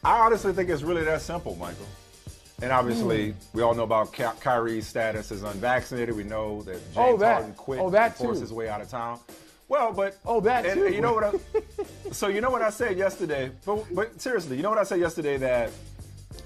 I honestly think it's really that simple, Michael. And obviously, we all know about Kyrie's status as unvaccinated. We know that James Harden quit and forced his way out of town. Well, but and you know what? So you know what I said yesterday. But seriously, you know what I said yesterday, that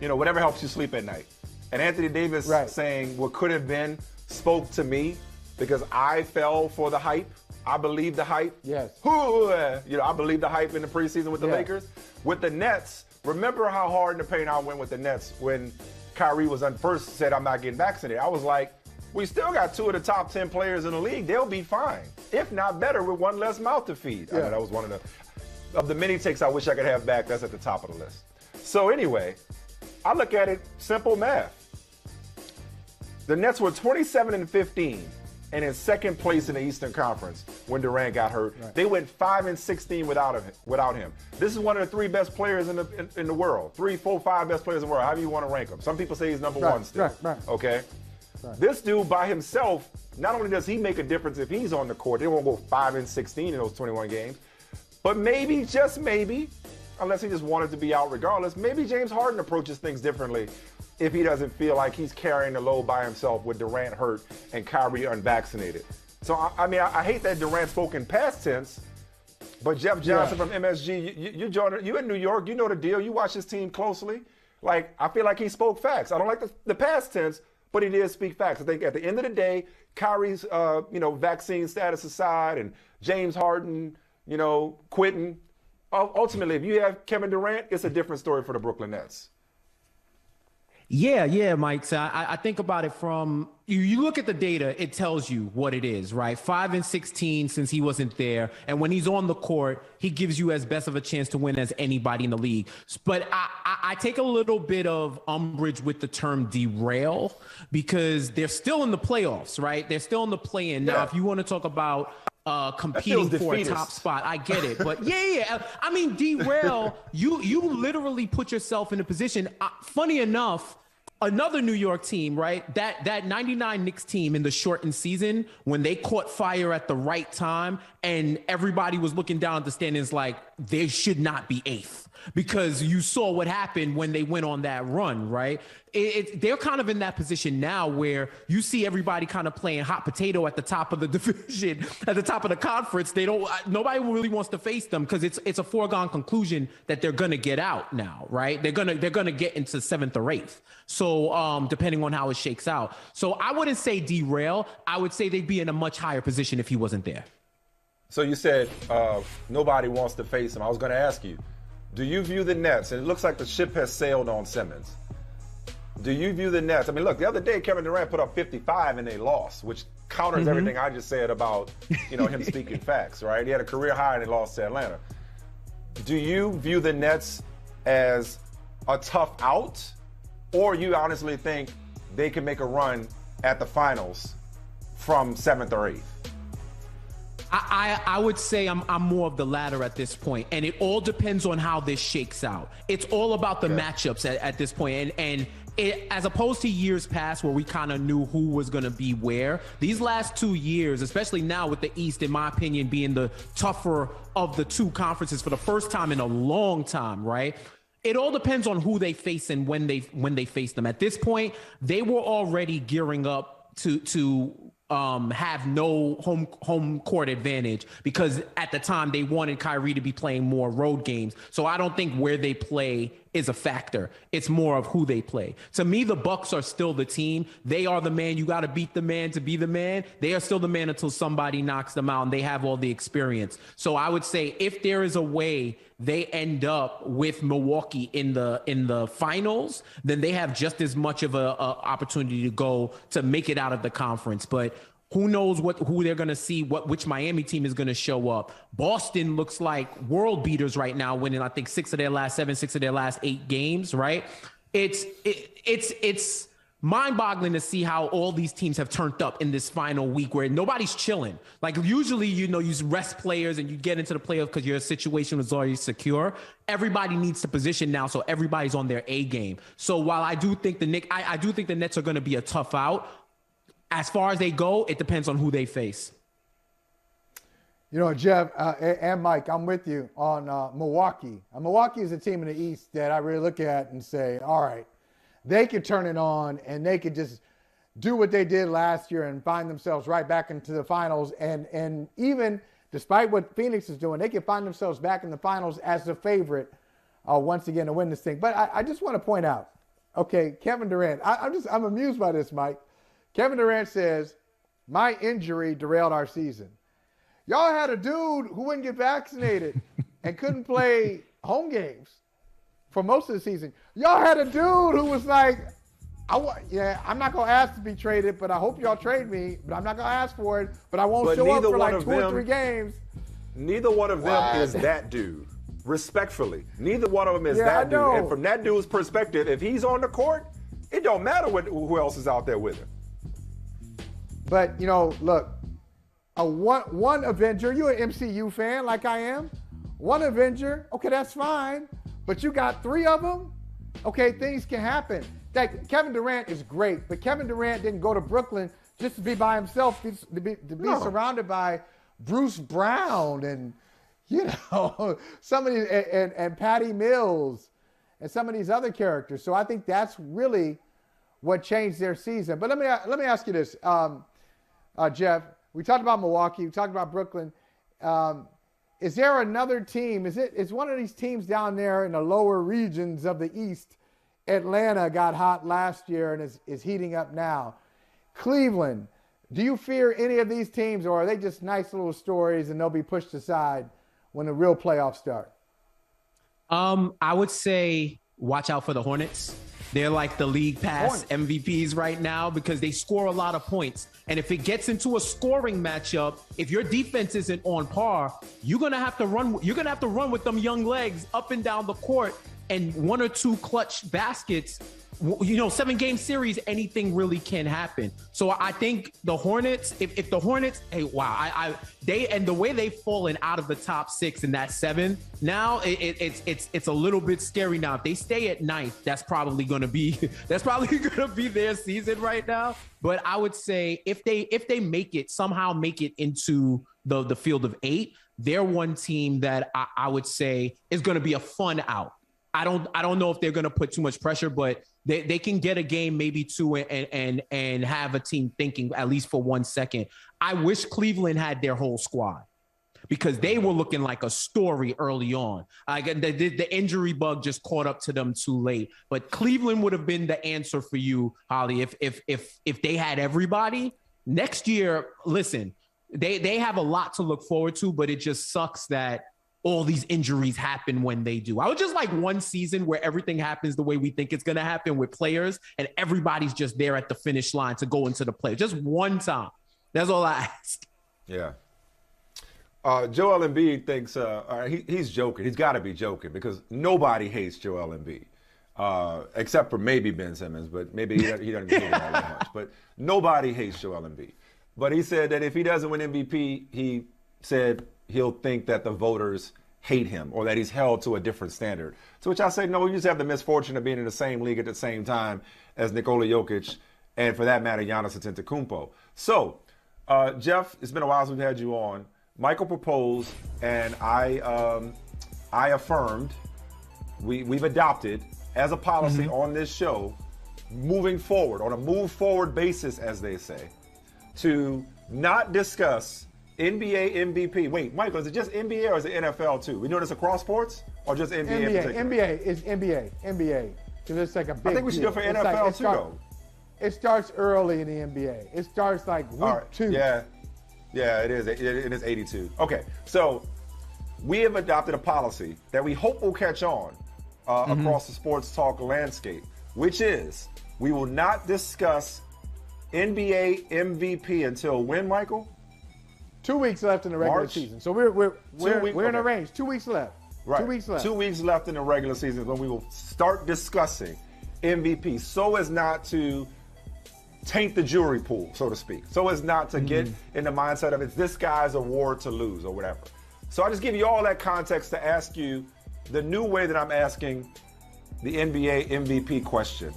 whatever helps you sleep at night. And Anthony Davis saying what could have been spoke to me because I fell for the hype. I believe the hype. Yes. I believe the hype in the preseason with the Lakers. With the Nets, remember how hard in the paint I went with the Nets when Kyrie was first said, I'm not getting vaccinated. I was like, we still got 2 of the top 10 players in the league. They'll be fine, if not better, with one less mouth to feed. I know that was one of the many takes I wish I could have back. That's at the top of the list. So anyway, I look at it, simple math. The Nets were 27-15 and in second place in the Eastern Conference when Durant got hurt. Right. They went 5-16 without him. This is one of the 3 best players in the world. 3, 4, 5 best players in the world. However you want to rank them. Some people say he's number 1 still. Right. Okay. Right. This dude by himself, not only does he make a difference if he's on the court, they won't go 5-16 in those 21 games, but maybe, just maybe, unless he just wanted to be out regardless, maybe James Harden approaches things differently if he doesn't feel like he's carrying the load by himself with Durant hurt and Kyrie unvaccinated. So, I hate that Durant spoke in past tense, but Jeff Johnson from MSG, you in New York, you know the deal. You watch his team closely. Like, I feel like he spoke facts. I don't like the past tense, but he did speak facts. I think at the end of the day, Kyrie's, vaccine status aside and James Harden, quitting, ultimately, if you have Kevin Durant, it's a different story for the Brooklyn Nets. Yeah, Mike. So I think about it from, you look at the data, it tells you what it is, right? 5-16 since he wasn't there. And when he's on the court, he gives you as best of a chance to win as anybody in the league. But I take a little bit of umbrage with the term derail because they're still in the playoffs, right? They're still in the play-in. Now, if you want to talk about competing for a top spot, I get it. But I mean, derail, you literally put yourself in a position. Funny enough, another New York team, right? That 99 Knicks team in the shortened season, when they caught fire at the right time and everybody was looking down at the standings like they should not be 8th because you saw what happened when they went on that run, right? They're kind of in that position now where you see everybody kind of playing hot potato at the top of the division, at the top of the conference. Nobody really wants to face them because it's a foregone conclusion that they're going to get out now, right? They're going to get into 7th or 8th. So depending on how it shakes out. So I wouldn't say derail. I would say they'd be in a much higher position if he wasn't there. So you said nobody wants to face him. I was going to ask you, do you view the Nets, and it looks like the ship has sailed on Simmons. Do you view the Nets? I mean, look, the other day Kevin Durant put up 55 and they lost, which counters everything I just said about, him speaking facts, right? He had a career high and they lost to Atlanta. Do you view the Nets as a tough out, or you honestly think they can make a run at the finals from 7th or 8th? I would say I'm more of the latter at this point, and it all depends on how this shakes out. It's all about the matchups at this point, and as opposed to years past where we kind of knew who was going to be where. These last 2 years, especially now with the East, in my opinion, being the tougher of the 2 conferences for the first time in a long time, right? It all depends on who they face and when they face them. At this point, they were already gearing up to have no home court advantage because at the time they wanted Kyrie to be playing more road games. So I don't think where they play is a factor. It's more of who they play. To me, the Bucks are still the team. They are the man. You got to beat the man to be the man. They are still the man until somebody knocks them out, and they have all the experience. So I would say if there is a way they end up with Milwaukee in the finals, then they have just as much of a opportunity to go to make it out of the conference. But who knows who they're going to see, which Miami team is going to show up. Boston looks like world beaters right now, winning, I think, 6 of their last 7, 6 of their last 8 games, right? It's mind-boggling to see how all these teams have turned up in this final week where nobody's chilling. Like usually, you rest players and you get into the playoffs because your situation was already secure. Everybody needs to position now, so everybody's on their A game. So while I do think I do think the Nets are going to be a tough out, as far as they go, it depends on who they face. You know, Jeff and Mike, I'm with you on Milwaukee. Milwaukee is a team in the East that I really look at and say, all right, they could turn it on and they could just do what they did last year and find themselves right back into the finals. And even despite what Phoenix is doing, they can find themselves back in the finals as the favorite once again to win this thing. But I just want to point out, okay, Kevin Durant, I'm amused by this, Mike. Kevin Durant says, my injury derailed our season. Y'all had a dude who wouldn't get vaccinated and couldn't play home games for most of the season. Y'all had a dude who was like, I'm not going to ask to be traded, but I hope y'all trade me, but I'm not going to ask for it, but I won't show up for like 2 or 3 games. Neither one of them is that dude. Respectfully, neither one of them is that dude. And from that dude's perspective, if he's on the court, it don't matter who else is out there with him. But, you know, look, one Avenger, you're an MCU fan like I am. One Avenger, okay, that's fine. But you got 3 of them, okay, things can happen. Like, Kevin Durant is great, but Kevin Durant didn't go to Brooklyn just to be by himself, to be surrounded by Bruce Brown and, you know, some of these, and Patty Mills and some of these other characters. So I think that's really what changed their season. But let me ask you this, Jeff. We talked about Milwaukee. We talked about Brooklyn. Is there another team? Is one of these teams down there in the lower regions of the East? Atlanta got hot last year and is heating up now. Cleveland. Do you fear any of these teams, or are they just nice little stories and they'll be pushed aside when the real playoffs start? I would say watch out for the Hornets. They're like the league pass MVPs right now because they score a lot of points. And if it gets into a scoring matchup, if your defense isn't on par, you're gonna have to run with them young legs up and down the court, and 1 or 2 clutch baskets. You know, 7-game series, anything really can happen. So I think the Hornets, if the Hornets, hey, wow, and the way they've fallen out of the top 6 in that 7, now it's a little bit scary. Now, if they stay at 9th, that's probably gonna be their season right now. But I would say if they somehow make it into the field of 8, they're one team that I would say is gonna be a fun out. I don't know if they're going to put too much pressure, but they can get a game, maybe 2, and have a team thinking at least for 1 second. I wish Cleveland had their whole squad because they were looking like a story early on. The injury bug just caught up to them too late. But Cleveland would have been the answer for you, Holly, if they had everybody. Next year, listen, they have a lot to look forward to, but it just sucks that all these injuries happen when they do. I would just like one season where everything happens the way we think it's going to happen with players and everybody's just there at the finish line to go into the play. Just one time. That's all I ask. Yeah. Joel Embiid thinks he's joking. He's got to be joking because nobody hates Joel Embiid except for maybe Ben Simmons, but maybe he doesn't hate him all that much. But nobody hates Joel Embiid. But he said that if he doesn't win MVP, he said he'll think that the voters hate him or that he's held to a different standard. To which I say, no, you just have the misfortune of being in the same league at the same time as Nikola Jokic and, for that matter, Giannis Antetokounmpo. So, Jeff, it's been a while since we've had you on. Michael proposed, and I affirmed, we've adopted as a policy on this show, moving forward, on a move-forward basis, as they say, to not discuss NBA MVP. Wait, Michael, is it just NBA or is it NFL too? We doing this across sports or just NBA? NBA is NBA. Because it's like a big I think we should do it for NFL too, though. It starts early in the NBA. It starts like week 2. Yeah, it is. It is 82. Okay, so we have adopted a policy that we hope will catch on across the sports talk landscape, which is we will not discuss NBA MVP until when, Michael? 2 weeks left in the regular season. So we're in a range. 2 weeks left. Right. 2 weeks left. 2 weeks left in the regular season when we will start discussing MVP so as not to taint the jury pool, so to speak. So as not to get in the mindset of it's this guy's award to lose or whatever. So I just give you all that context to ask you the new way that I'm asking the NBA MVP question,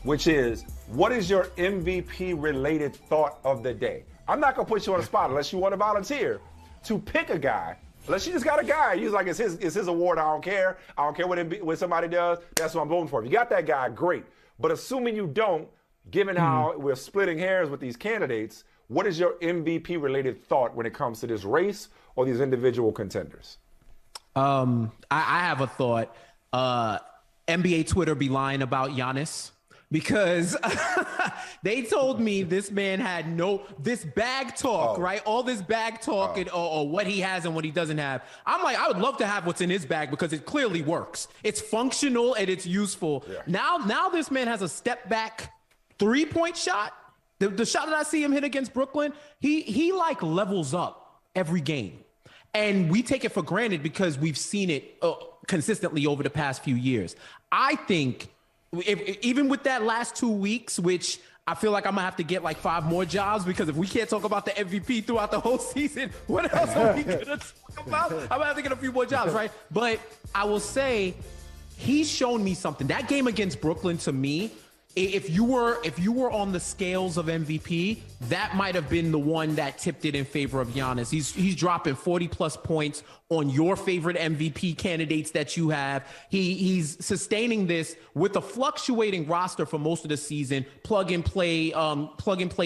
which is, what is your MVP related thought of the day? I'm not going to put you on the spot unless you want to volunteer. to pick a guy. Unless you just got a guy, he's like, it's his award. I don't care. I don't care what somebody does. That's what I'm voting for. If you got that guy, great. But assuming you don't, given how we're splitting hairs with these candidates, what is your MVP-related thought when it comes to this race or these individual contenders? I have a thought. NBA Twitter be lying about Giannis. Because they told me this man had this bag talk, right? All this bag talk or what he has and what he doesn't have. I'm like, I would love to have what's in his bag because it clearly works. It's functional and it's useful. Yeah. Now this man has a step back 3-point shot. The shot that I see him hit against Brooklyn, he like levels up every game. And we take it for granted because we've seen it consistently over the past few years. I think even with that last 2 weeks, which I feel like I'm going to have to get like 5 more jobs because if we can't talk about the MVP throughout the whole season, what else are we going to talk about? I'm going to have to get a few more jobs, right? But I will say he's shown me something. That game against Brooklyn, to me, if you were on the scales of MVP, that might have been the one that tipped it in favor of Giannis. He's dropping 40+ points on your favorite MVP candidates that you have. He's sustaining this with a fluctuating roster for most of the season. Plug and play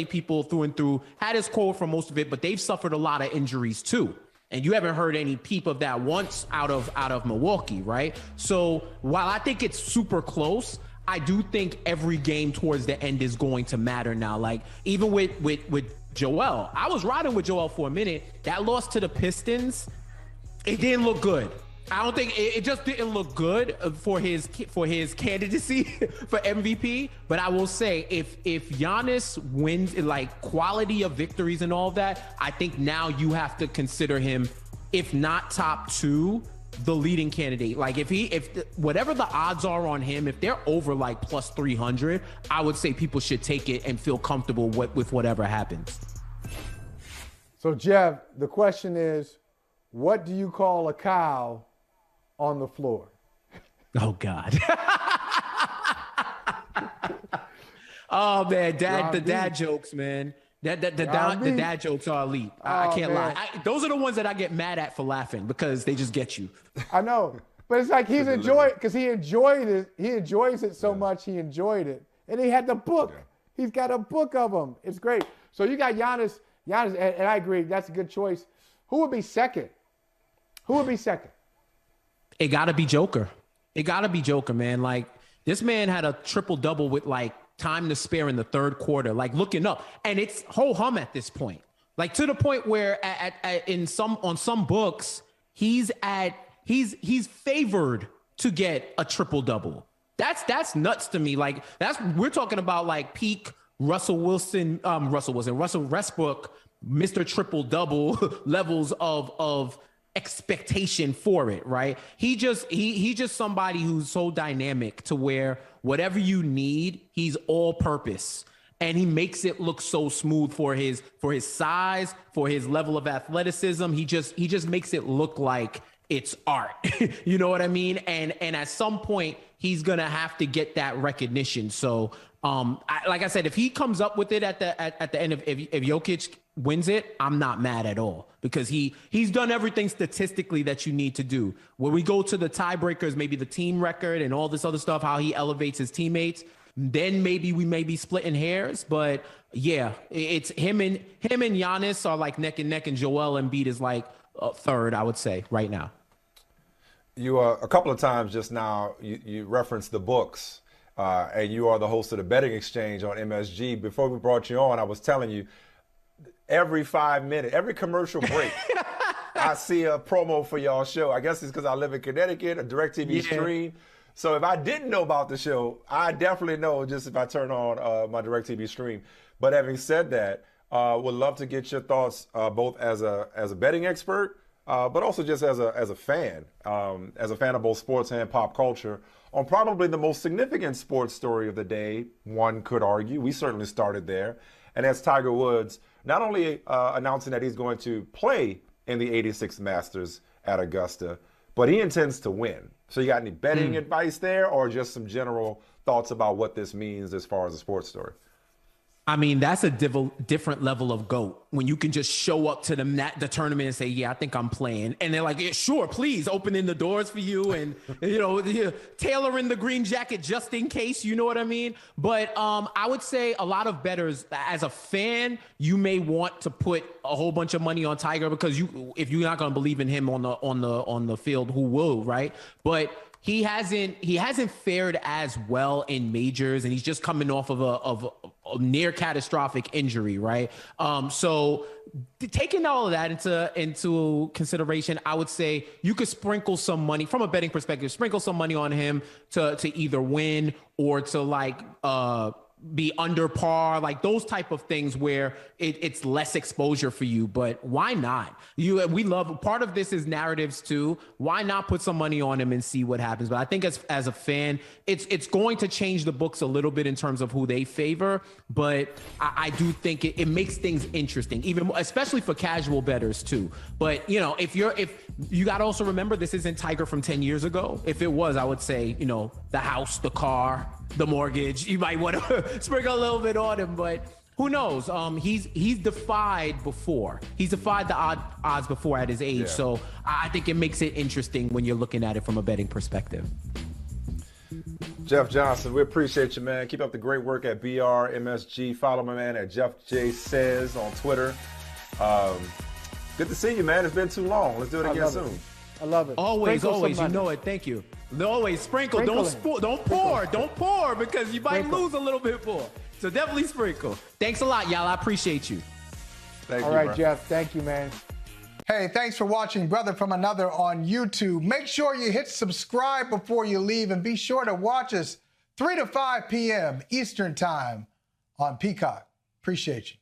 people through and through. Had his core for most of it, but they've suffered a lot of injuries too. And you haven't heard any peep of that once out of Milwaukee, right? So while I think it's super close, I do think every game towards the end is going to matter now. Like even with Joel, I was riding with Joel for a minute. That loss to the Pistons, it didn't look good. I don't think it just didn't look good for his candidacy for MVP. But I will say, if Giannis wins like quality of victories and all of that, I think now you have to consider him, if not top 2, the leading candidate. Like if whatever the odds are on him, if they're over like plus 300, I would say people should take it and feel comfortable with whatever happens. So Jeff, the question is, what do you call a cow on the floor? Oh God. Oh man, the dad jokes, man. The dad jokes are elite. I can't lie. Those are the ones that I get mad at for laughing because they just get you. I know, but it's like he's enjoyed because he enjoyed it. He enjoys it so much. He enjoyed it, and he had the book. Yeah. He's got a book of them. It's great. So you got Giannis, and I agree. That's a good choice. Who would be second? It gotta be Joker. Man. Like this man had a triple-double with like time to spare in the third quarter, like looking up, and it's ho-hum at this point, like to the point where on some books he's favored to get a triple-double. That's nuts to me. Like we're talking about like peak Russell Westbrook, Mr. Triple-double levels of expectation for it, right? He's just somebody who's so dynamic to where whatever you need, he's all purpose. And he makes it look so smooth for his size, for his level of athleticism. He just makes it look like it's art. You know what I mean? And at some point he's gonna have to get that recognition. So like I said, if he comes up with it at the end of if Jokic wins it, I'm not mad at all because he's done everything statistically that you need to do. When we go to the tiebreakers, maybe the team record and all this other stuff, how he elevates his teammates, then maybe we may be splitting hairs. But yeah, it's him and Giannis are like neck and neck, and Joel Embiid is like third, I would say, right now. You a couple of times just now you referenced the books, and you are the host of the Betting Exchange on MSG. Before we brought you on, I was telling you, every 5 minutes, every commercial break, I see a promo for y'all show. I guess it's because I live in Connecticut, a DirecTV stream. So if I didn't know about the show, I definitely know just if I turn on my DirecTV stream. But having said that, would love to get your thoughts both as a betting expert, but also just as a fan of both sports and pop culture, on probably the most significant sports story of the day, one could argue. We certainly started there. And that's Tiger Woods not only announcing that he's going to play in the 86 Masters at Augusta, but he intends to win. So you got any betting advice there, or just some general thoughts about what this means as far as a sports story? I mean, that's a different level of GOAT when you can just show up to the tournament and say, yeah, I think I'm playing. And they're like, yeah, sure, please, opening the doors for you and, tailoring the green jacket just in case, you know what I mean? But I would say a lot of bettors, as a fan, you may want to put a whole bunch of money on Tiger because if you're not going to believe in him on the field, who will, right? But he hasn't fared as well in majors, and he's just coming off of a near catastrophic injury, right? So taking all of that into consideration, I would say you could sprinkle some money from a betting perspective, sprinkle some money on him to either win or to be under par, like those type of things where it's less exposure for you. But why not? We love, part of this is narratives too. Why not put some money on him and see what happens? But I think as a fan, it's going to change the books a little bit in terms of who they favor. But I do think it makes things interesting, even especially for casual bettors too. But if you got to also remember, this isn't Tiger from 10 years ago. If it was, I would say, the house, the car, the mortgage, you might want to sprinkle a little bit on him, but who knows? He's defied before. He's defied the odds before at his age. Yeah. So I think it makes it interesting when you're looking at it from a betting perspective. Jeff Johnson, we appreciate you, man. Keep up the great work at BRMSG. Follow my man at Jeff J Says on Twitter. Good to see you, man. It's been too long. Let's do it again soon. I love it. Always, you know it. Thank you. Always sprinkle. Don't pour because you might lose a little bit more. So definitely sprinkle. Thanks a lot, y'all. I appreciate you. All right, Jeff. Thank you, man. Hey, thanks for watching Brother from Another on YouTube. Make sure you hit subscribe before you leave, and be sure to watch us 3 to 5 p.m. Eastern Time on Peacock. Appreciate you.